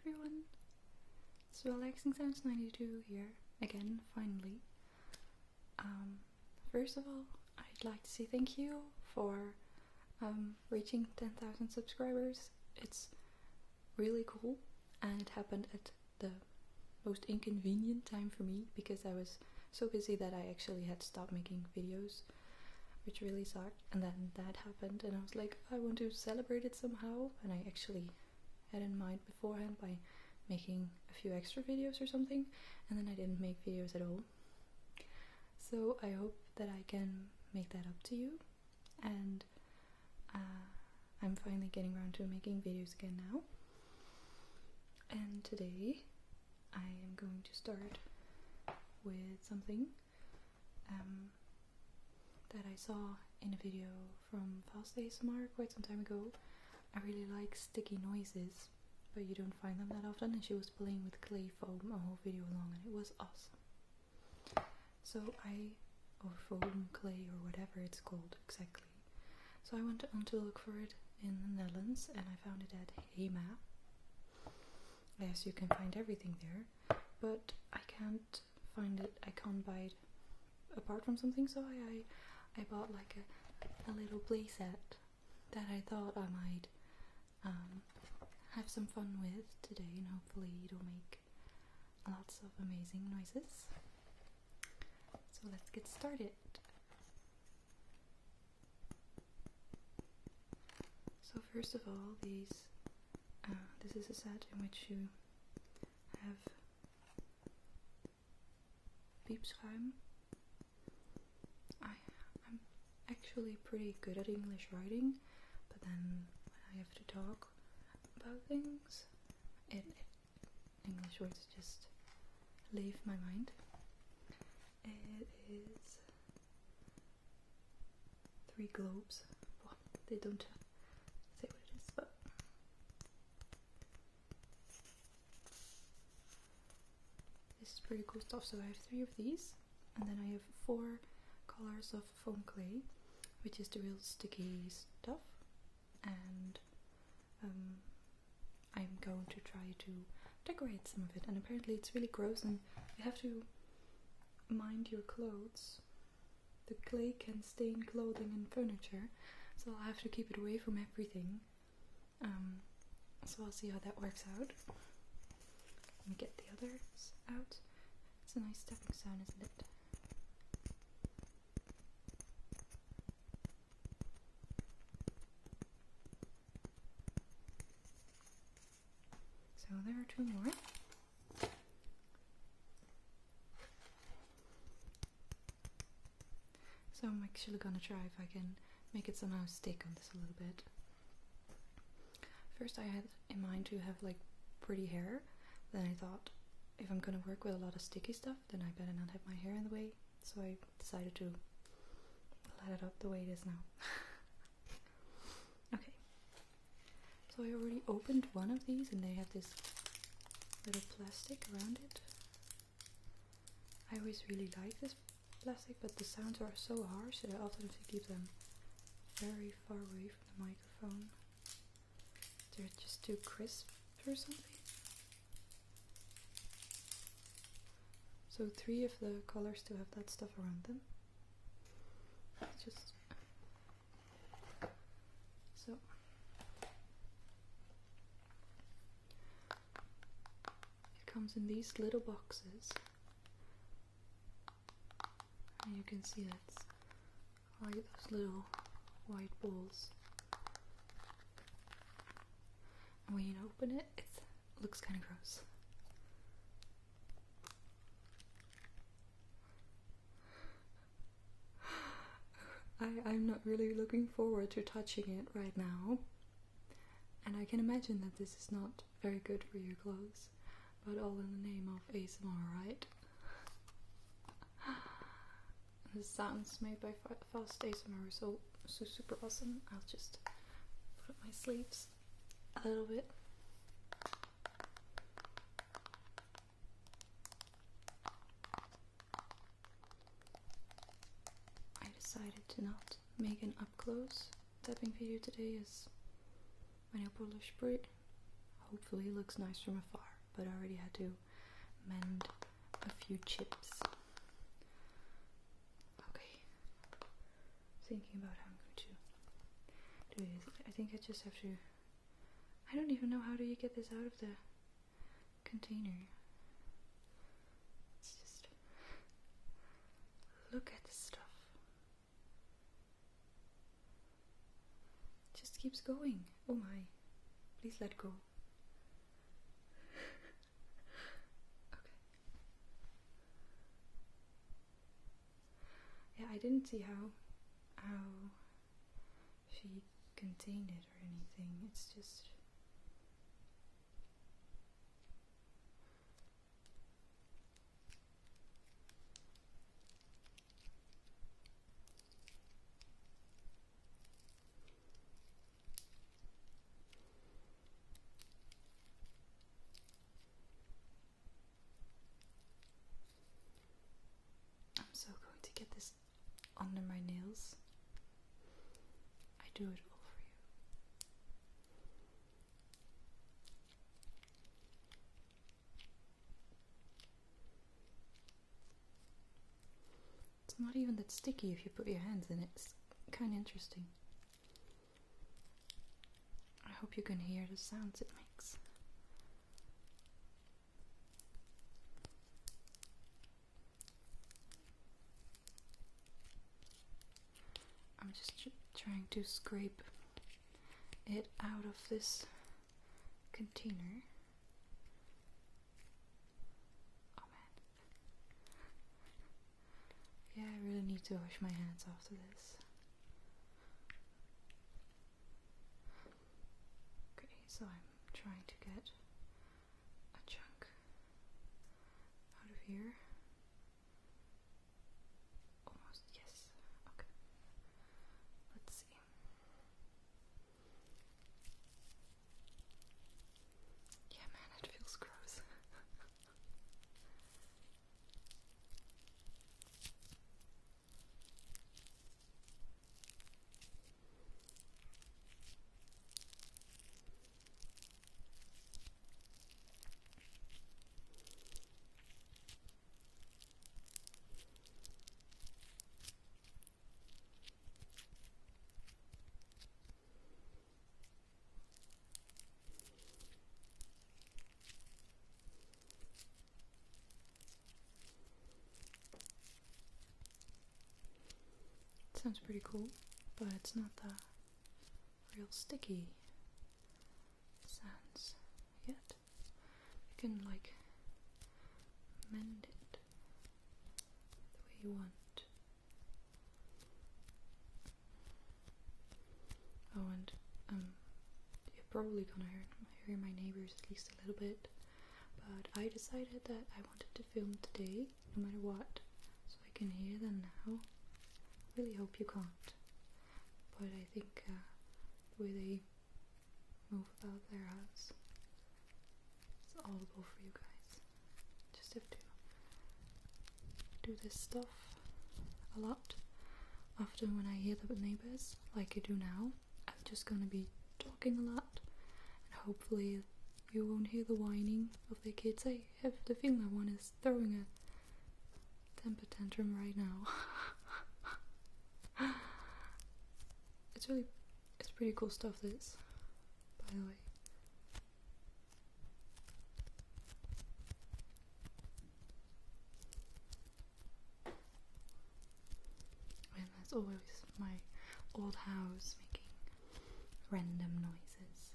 everyone, it's Relaxing Sounds 92 here, again, finally. First of all, I'd like to say thank you for reaching 10,000 subscribers. It's really cool, and it happened at the most inconvenient time for me because I was so busy that I actually had to stop making videos, which really sucked. And then that happened and I was like, I want to celebrate it somehow, and I actually had in mind beforehand by making a few extra videos or something, and then I didn't make videos at all. So I hope that I can make that up to you, and I'm finally getting around to making videos again now. And today I am going to start with something that I saw in a video from Fast ASMR quite some time ago. I really like sticky noises, but you don't find them that often, and she was playing with clay foam a whole video long, and it was awesome. So or foam clay or whatever it's called exactly. So I went on to look for it in the Netherlands, and I found it at Hema. Yes, you can find everything there, but I can't find it, I can't buy it apart from something, so I bought like a little play set that I thought I might have some fun with today, and hopefully it'll make lots of amazing noises. So let's get started. So first of all, this is a set in which you have piepschuim. I'm actually pretty good at English writing, but then when I have to talk about things, English words just leave my mind. It is 3 globes. Well, they don't say what it is, but this is pretty cool stuff. So I have 3 of these, and then I have 4 colors of foam clay, which is the real sticky stuff, and I'm going to try to decorate some of it. And apparently it's really gross, and you have to mind your clothes. The clay can stain clothing and furniture, so I'll have to keep it away from everything. So I'll see how that works out. Let me get the others out. It's a nice stepping sound, isn't it? So there are 2 more. So I'm actually gonna try if I can make it somehow stick on this a little bit. First I had in mind to have like pretty hair, then I thought if I'm gonna work with a lot of sticky stuff, then I better not have my hair in the way, so I decided to let it up the way it is now. Okay, so I already opened one of these, and they have this little plastic around it. I always really like this plastic, but the sounds are so harsh that I often have to keep them very far away from the microphone. They're just too crisp or something. So 3 of the colors still have that stuff around them. Just so. It comes in these little boxes. And you can see it's like those little white balls. And when you open it, it looks kind of gross. I'm not really looking forward to touching it right now. And I can imagine that this is not very good for your clothes, but all in the name of ASMR, right? The sounds made by Fast ASMR are so super awesome. I'll just put up my sleeves a little bit. I decided to not make an up close tapping video today, as my nail polish hopefully it looks nice from afar, but I already had to mend a few chips. Okay, thinking about how I'm going to do this. I think I just have to, I don't even know how do you get this out of the container. It's just, look at this stuff. It just keeps going. Oh my, please let go. Okay. Yeah, I didn't see how she contained it or anything. It's just, I'm so going to get this under my nails. I do it all for you. It's not even that sticky if you put your hands in it. It's kind of interesting. I hope you can hear the sounds it makes. I'm just trying to scrape it out of this container. Oh man. Yeah, I really need to wash my hands after this. Okay, so I'm trying to get a chunk out of here. Almost, yes. Okay. Let's see. Yeah, man, it feels gross. Sounds pretty cool, but it's not the real sticky sounds yet. You can like mend it the way you want. Oh, and you're probably gonna hear my neighbors at least a little bit, but I decided that I wanted to film today no matter what, so I can hear them now. Really hope you can't, but I think the way they move about their house is audible for you guys. Just have to do this stuff a lot. Often when I hear the neighbors, like I do now, I'm just gonna be talking a lot, and hopefully you won't hear the whining of the kids. I have the feeling that one is throwing a temper tantrum right now. It's pretty cool stuff, this, by the way. And that's always my old house making random noises.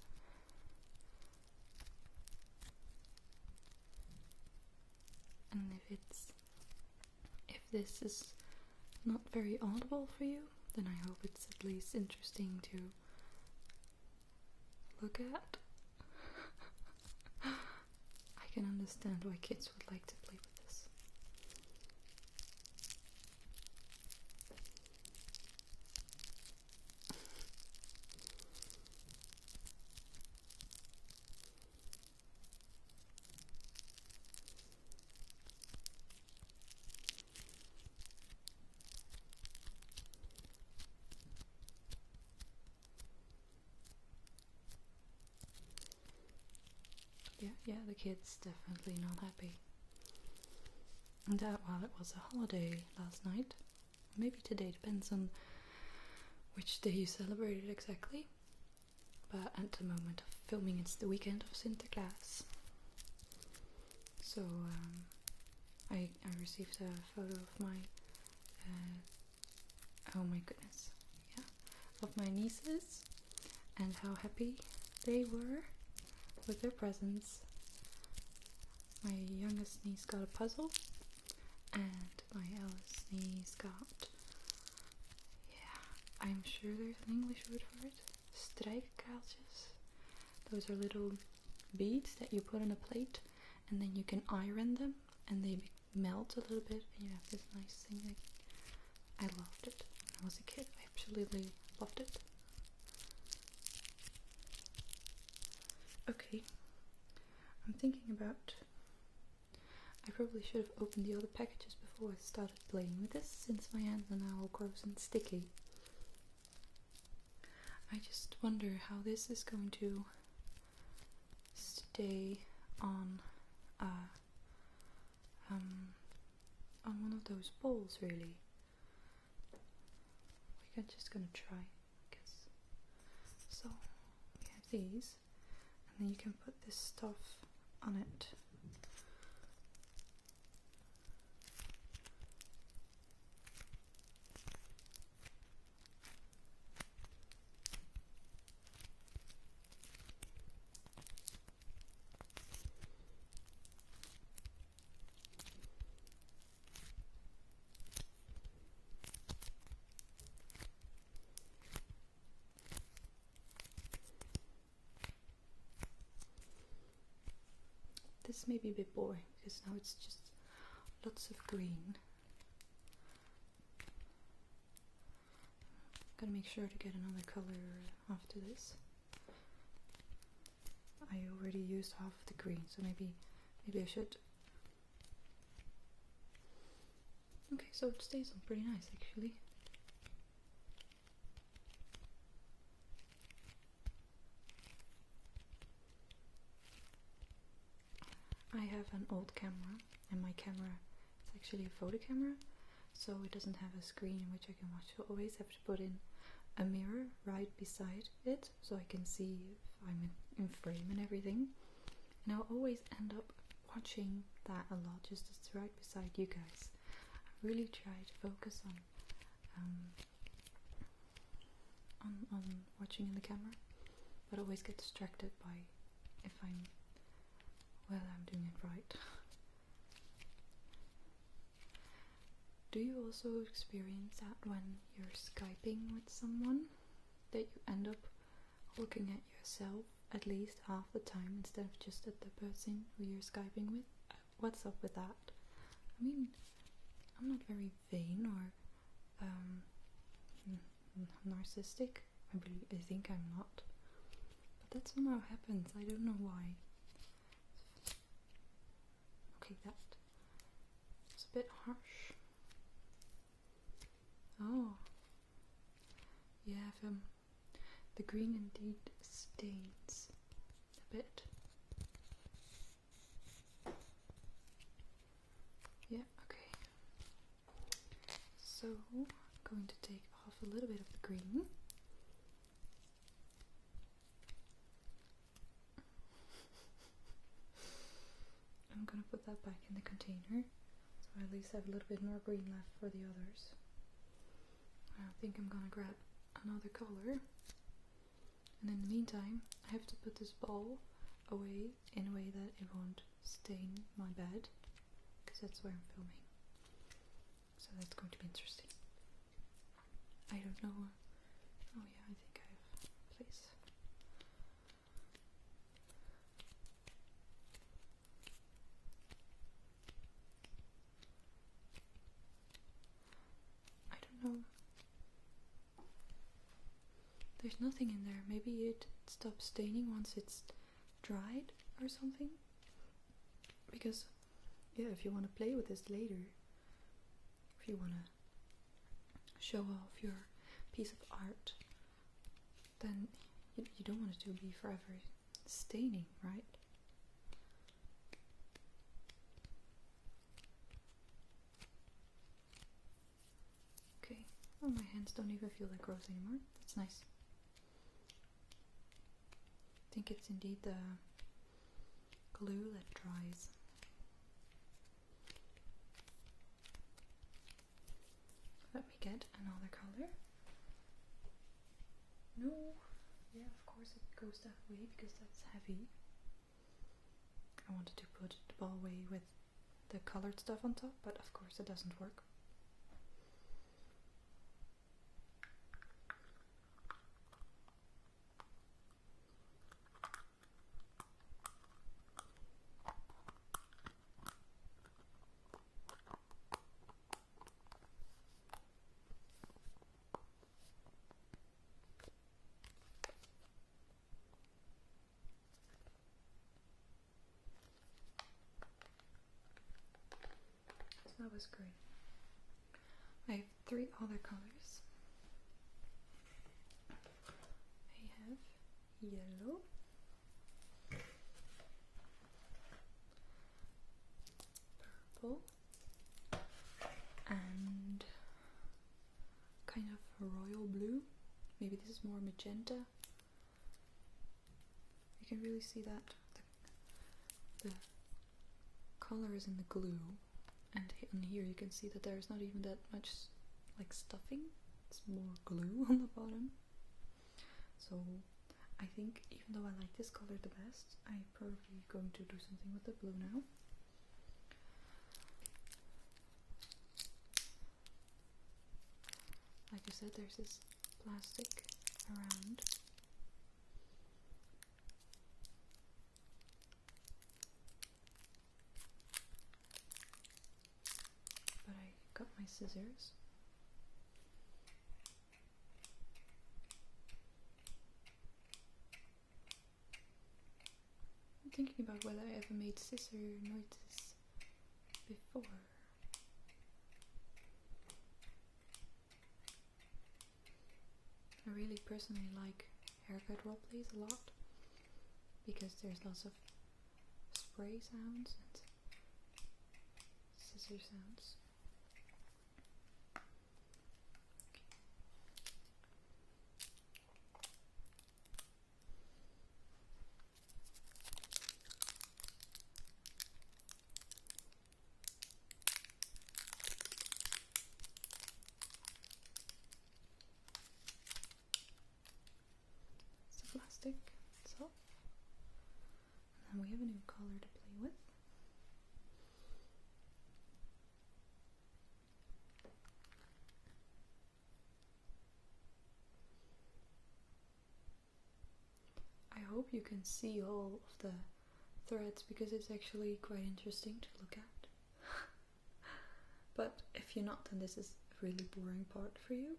And if this is not very audible for you, then I hope it's at least interesting to look at. I can understand why kids would like to play with this. Yeah, the kid's definitely not happy. And that while it was a holiday last night, maybe today, depends on which day you celebrate it exactly. But at the moment of filming, it's the weekend of Sinterklaas. So I received a photo of my, oh my goodness, yeah, of my nieces and how happy they were with their presents. My youngest niece got a puzzle, and my eldest niece got, yeah, I'm sure there's an English word for it, strijkkraaltjes. Those are little beads that you put on a plate, and then you can iron them, and they melt a little bit, and you have this nice thing. I loved it when I was a kid. I absolutely loved it. Okay, I'm thinking about, I probably should have opened the other packages before I started playing with this, since my hands are now all gross and sticky. I just wonder how this is going to stay on one of those bowls, really. We're just gonna try, I guess. So we have these, and then you can put this stuff on it. This may be a bit boring because now it's just lots of green. Gotta make sure to get another color after this. I already used half of the green, so maybe I should. Okay, so it stays on pretty nice actually. I have an old camera, and my camera is actually a photo camera, so it doesn't have a screen in which I can watch. So I always have to put in a mirror right beside it, so I can see if I'm in frame and everything. And I'll always end up watching that a lot, just as it's right beside you guys. I really try to focus on watching in the camera, but I always get distracted by if I'm doing it right. Do you also experience that when you're Skyping with someone, that you end up looking at yourself at least half the time instead of just at the person who you're Skyping with? What's up with that? I mean, I'm not very vain or narcissistic. I think I'm not. But that somehow happens. I don't know why. Okay, that was a bit harsh. Oh, yeah, the green indeed stains a bit. Yeah, okay. So I'm going to take off a little bit of the green. I'm gonna put that back in the container, so I at least have a little bit more green left for the others. I think I'm gonna grab another color, and in the meantime I have to put this ball away in a way that it won't stain my bed, because that's where I'm filming. So that's going to be interesting. I don't know. Oh yeah, I think I have a place. I don't know. There's nothing in there. Maybe it stops staining once it's dried or something. Because, yeah, if you want to play with this later, if you want to show off your piece of art, then you don't want it to be forever staining, right? hands don't even feel like gross anymore. That's nice. I think it's indeed the glue that dries. Let me get another color. No, yeah, of course it goes that way because that's heavy. I wanted to put the ball away with the colored stuff on top, but of course it doesn't work. That was great. I have 3 other colors. I have yellow, purple, and kind of royal blue. Maybe this is more magenta. You can really see that the color is in the glue. And in here you can see that there's not even that much like stuffing, it's more glue on the bottom. So I think even though I like this color the best, I'm probably going to do something with the blue now. Like I said, there's this plastic around. But I got my scissors. I'm thinking about whether I ever made scissor noises before. I really personally like haircut roleplays a lot because there's lots of spray sounds and scissor sounds. Plastic itself, and then we have a new color to play with. I hope you can see all of the threads because it's actually quite interesting to look at. But if you're not, then this is a really boring part for you.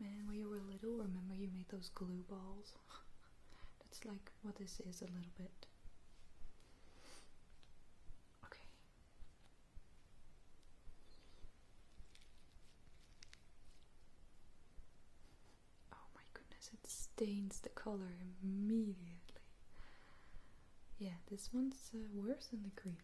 Man, when you were little, remember you made those glue balls? That's like what this is a little bit. Okay. Oh my goodness, it stains the color immediately. Yeah, this one's worse than the green.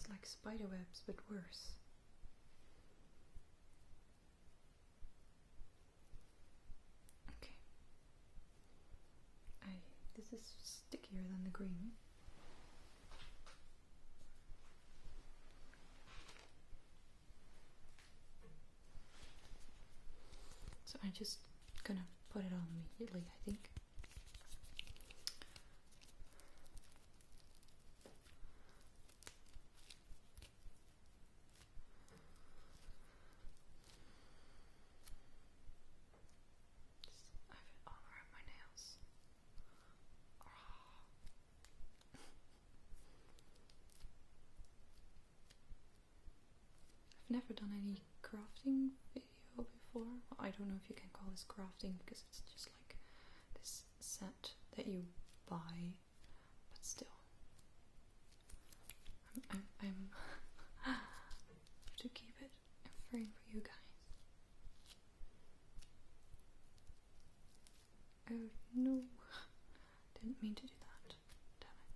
Like spider webs, but worse. Okay. This is stickier than the green. So I'm just gonna put it on immediately, I think. never done any crafting video before. Well, I don't know if you can call this crafting because it's just like this set that you buy, but still. I'm to keep it in frame for you guys. Oh no, didn't mean to do that. Damn it.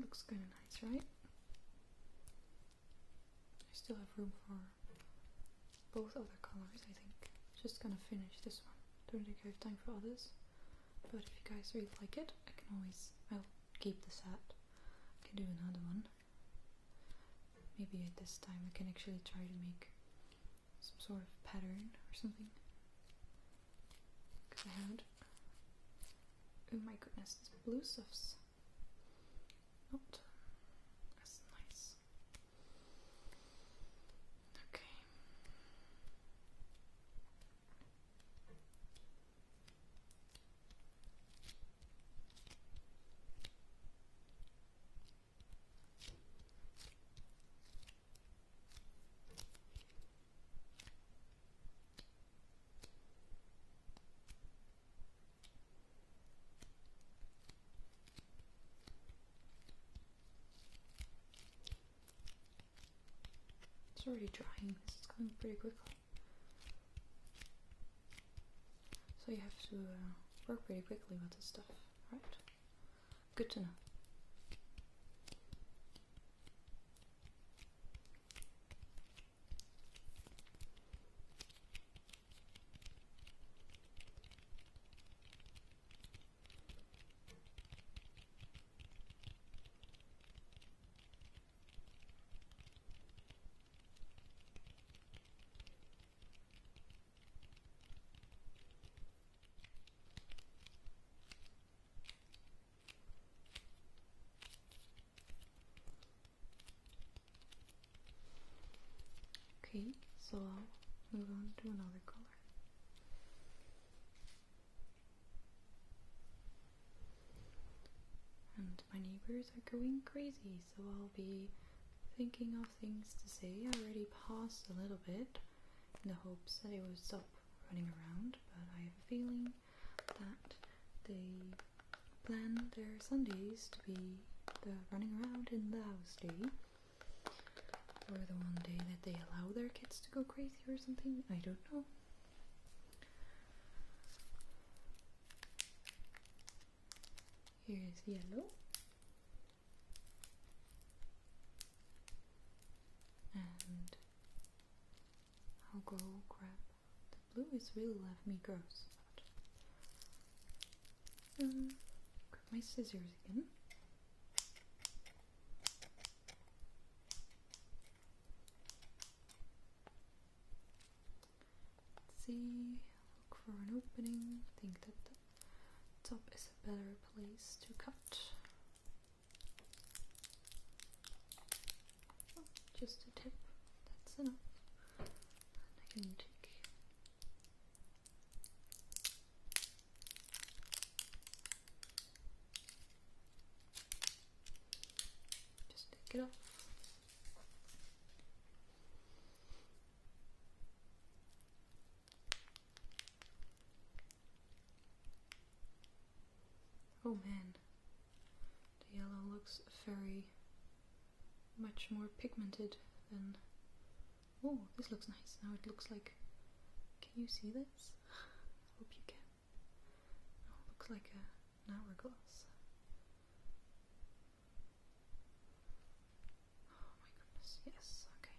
Looks kind of nice, right? I still have room for both other colors, I think. Just gonna finish this one. Don't think I have time for others. But if you guys really like it, I'll keep the set. I can do another one. Maybe at this time I can actually try to make some sort of pattern or something. Because I haven't. Oh my goodness, this blue stuff's not as nice. Okay. It's already drying. This is going pretty quickly. So you have to work pretty quickly with this stuff, right? Good to know. Okay, so I'll move on to another color. And my neighbors are going crazy, so I'll be thinking of things to say. I already paused a little bit in the hopes that it would stop running around, but I have a feeling that they plan their Sundays to be the running around in the house day. Or the one day that they allow their kids to go crazy or something, I don't know. Here is yellow. And I'll go grab the blue. It's really left me gross. Grab my scissors again. See, look for an opening. I think that the top is a better place to cut. Oh, just a tip, that's enough. And I can take just take it off. Oh man, the yellow looks very much more pigmented than... Oh, this looks nice. Now it looks like... Can you see this? I hope you can. Oh, it looks like an hourglass. Oh my goodness, yes, okay.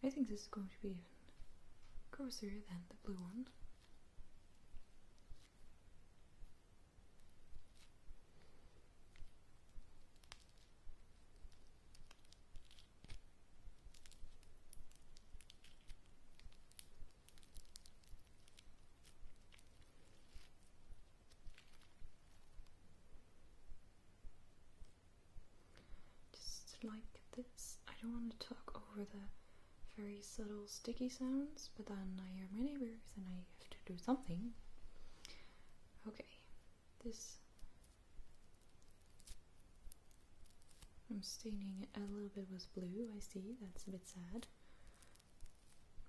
I think this is going to be even grosser than the blue one. Like this. I don't want to talk over the very subtle sticky sounds, but then I hear my neighbors and I have to do something. Okay, this I'm staining it a little bit with blue. I see, that's a bit sad.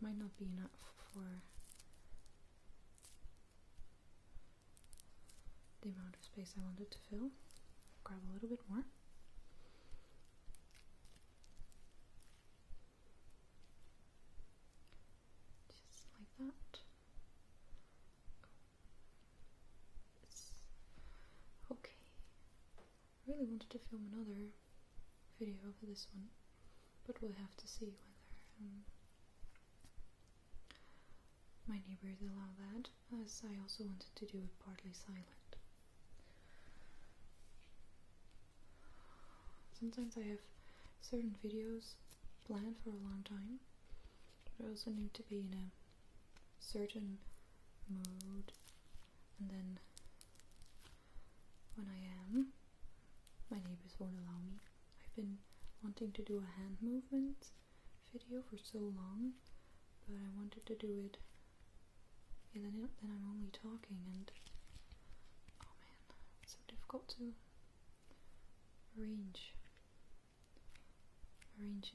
Might not be enough for the amount of space I wanted to fill. Grab a little bit more. Just like that. It's okay. I really wanted to film another video for this one, but we'll have to see whether my neighbors allow that, as I also wanted to do it partly silent. Sometimes I have certain videos planned for a long time, but I also need to be in a certain mood, and then when I am, my neighbors won't allow me. I've been wanting to do a hand movement video for so long, but I wanted to do it, and then I'm only talking, and oh man, it's so difficult to arrange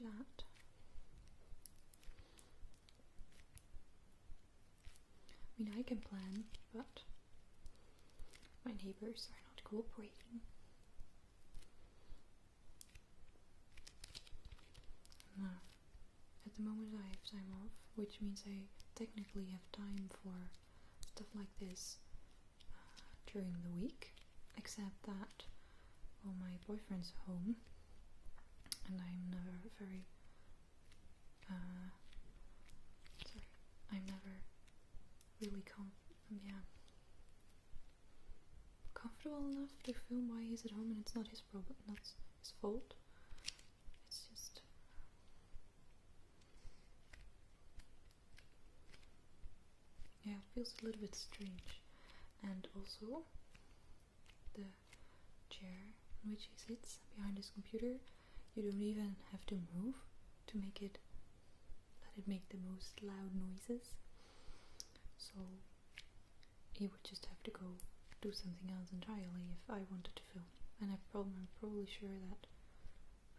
that. I mean, I can plan, but my neighbors are not cooperating. At the moment I have time off, which means I technically have time for stuff like this during the week, except that, well, my boyfriend's home and I'm never very I'm never really comfortable enough to film while he's at home, and it's not his problem, not his fault. It's just yeah, it feels a little bit strange. And also the chair in which he sits behind his computer, you don't even have to move to let it make the most loud noises. So he would just have to go do something else entirely if I wanted to film. And I'm pretty sure that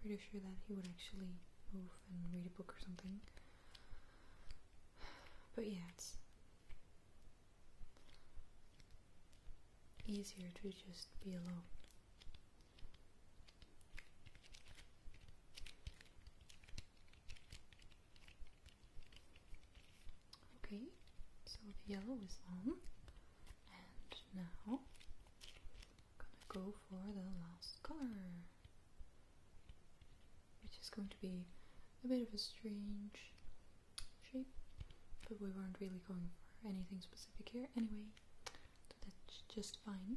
he would actually move and read a book or something. But yeah, it's easier to just be alone. Okay, so the yellow is on, and now I'm gonna go for the last color, which is going to be a bit of a strange shape, but we weren't really going for anything specific here anyway, so that's just fine.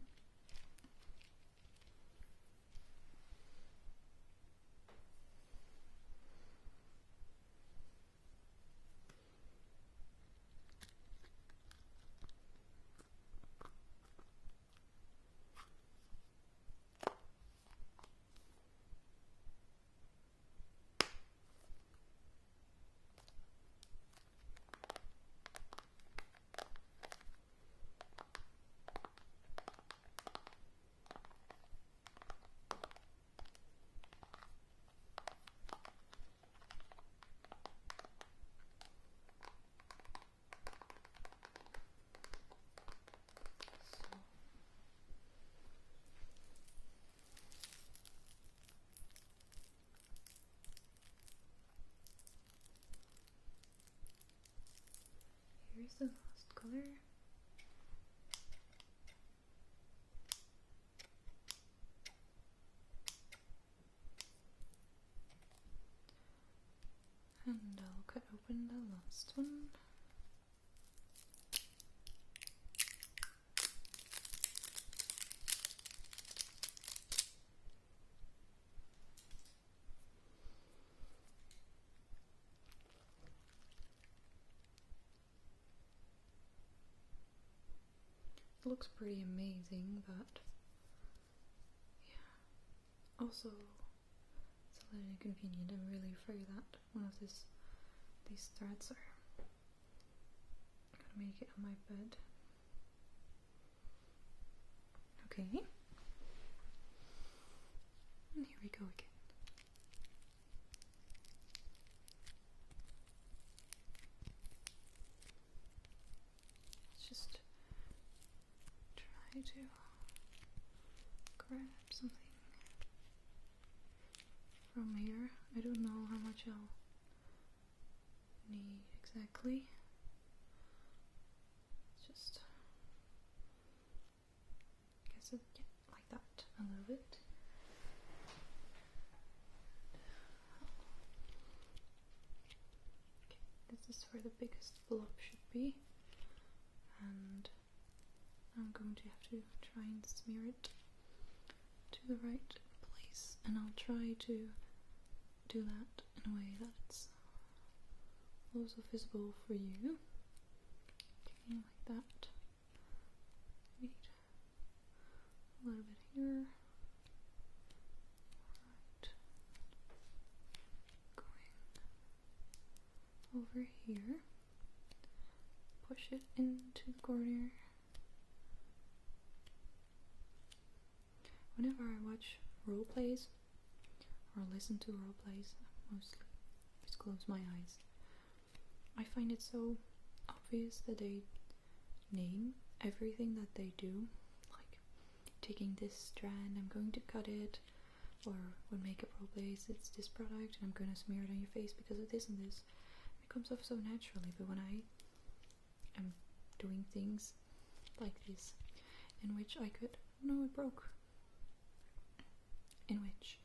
Here's the last color. And I'll cut open the last one. It looks pretty amazing, but yeah. Also, it's a little inconvenient. I'm really afraid that one of this these threads are gonna make it on my bed. Okay. And here we go again. Let's just try to grab something from here. I don't know how much I'll need exactly. Just guess it like that a little bit. Okay, this is where the biggest blob should be, and I'm going to have to try and smear it to the right place, and I'll try to do that in a way that's also visible for you. Okay, like that. Wait. A little bit here. Right. Going over here. Push it into the corner. Whenever I watch role plays or listen to role plays, mostly just close my eyes. I find it so obvious that they name everything that they do, like taking this strand, I'm going to cut it, or when makeup role plays, it's this product and I'm going to smear it on your face because of this and this. It comes off so naturally, but when I am doing things like this, in which I could, no, it broke, in which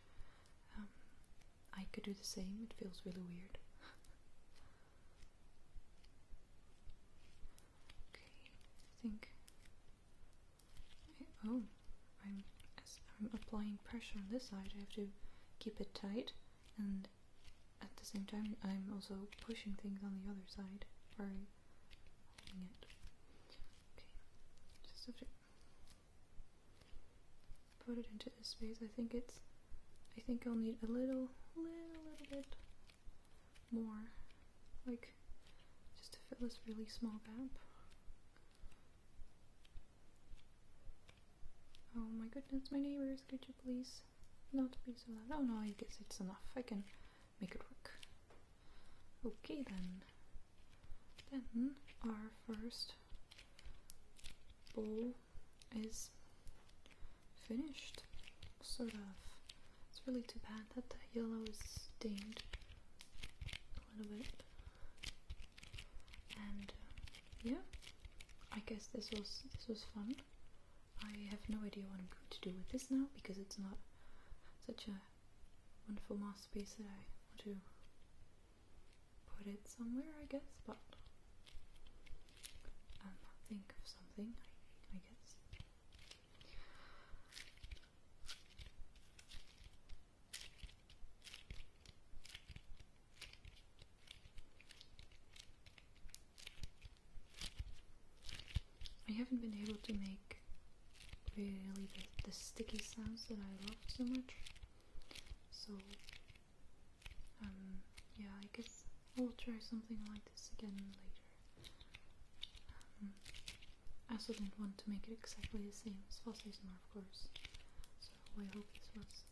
I could do the same, it feels really weird. Okay, I think as I'm applying pressure on this side, I have to keep it tight, and at the same time I'm also pushing things on the other side by holding it. Okay, just have to put it into this space. I think I'll need a little bit more, like just to fill this really small gap. Oh my goodness, my neighbors, could you please not be so loud? Oh no, I guess it's enough. I can make it work. Okay then our first bowl is finished, sort of. It's really too bad that the yellow is stained a little bit. And yeah, I guess this was fun. I have no idea what I'm going to do with this now, because it's not such a wonderful masterpiece that I want to put it somewhere, I guess, but think of something, I guess. I haven't been able to make really the sticky sounds that I love so much, so yeah, I guess I'll try something like this again later. I also didn't want to make it exactly the same as Fast ASMR, of course, so I hope this was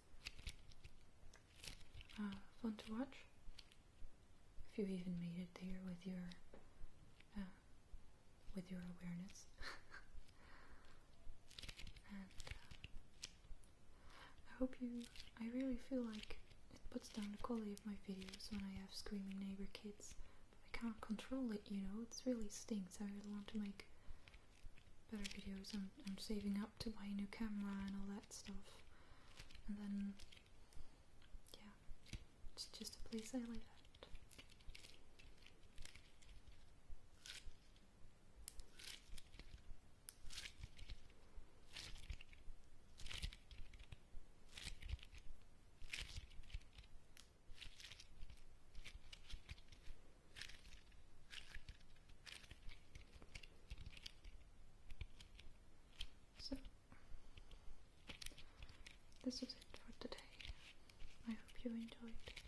fun to watch. If you even made it there with your awareness. And I really feel like it puts down the quality of my videos when I have screaming neighbor kids, but I can't control it, you know. It really stinks. I really want to make better videos. I'm saving up to buy a new camera and all that stuff, and then yeah, it's just a place I live at. So this is it for today. I hope you enjoyed.